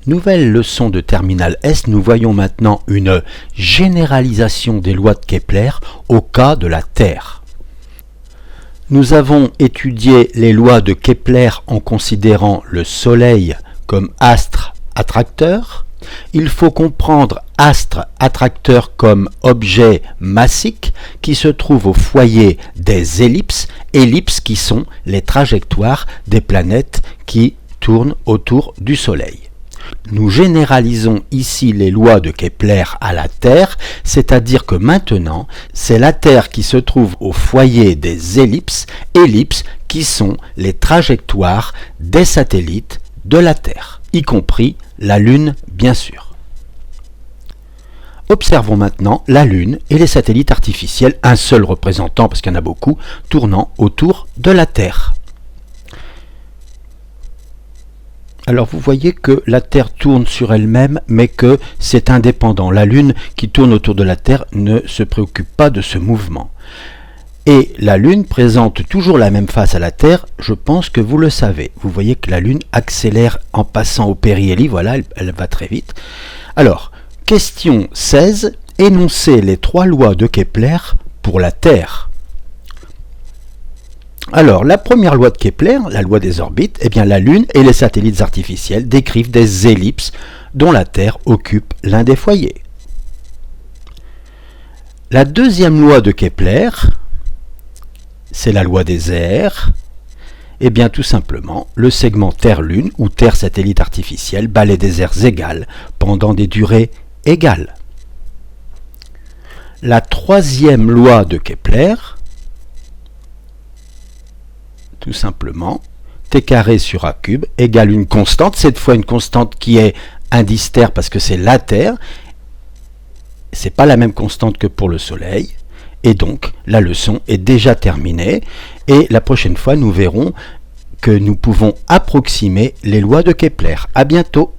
Nouvelle leçon de terminale S, nous voyons maintenant une généralisation des lois de Kepler au cas de la Terre. Nous avons étudié les lois de Kepler en considérant le Soleil comme astre attracteur. Il faut comprendre astre attracteur comme objet massique qui se trouve au foyer des ellipses, ellipses qui sont les trajectoires des planètes qui tournent autour du Soleil. Nous généralisons ici les lois de Kepler à la Terre, c'est-à-dire que maintenant, c'est la Terre qui se trouve au foyer des ellipses, ellipses qui sont les trajectoires des satellites de la Terre, y compris la Lune, bien sûr. Observons maintenant la Lune et les satellites artificiels, un seul représentant, parce qu'il y en a beaucoup, tournant autour de la Terre. Alors vous voyez que la Terre tourne sur elle-même, mais que c'est indépendant. La Lune qui tourne autour de la Terre ne se préoccupe pas de ce mouvement. Et la Lune présente toujours la même face à la Terre, je pense que vous le savez. Vous voyez que la Lune accélère en passant au périhélie, voilà, elle va très vite. Alors, question 16, énoncez les 3 lois de Kepler pour la Terre. Alors, la première loi de Kepler, la loi des orbites, eh bien la Lune et les satellites artificiels décrivent des ellipses dont la Terre occupe l'un des foyers. La deuxième loi de Kepler, c'est la loi des aires. Eh bien tout simplement, le segment Terre-Lune ou Terre-satellite artificiel balaie des aires égales pendant des durées égales. La troisième loi de Kepler, tout simplement, t carré sur a cube égale une constante, cette fois une constante qui est indistère parce que c'est la Terre, c'est pas la même constante que pour le Soleil, et donc la leçon est déjà terminée, et la prochaine fois nous verrons que nous pouvons approximer les lois de Kepler. À bientôt.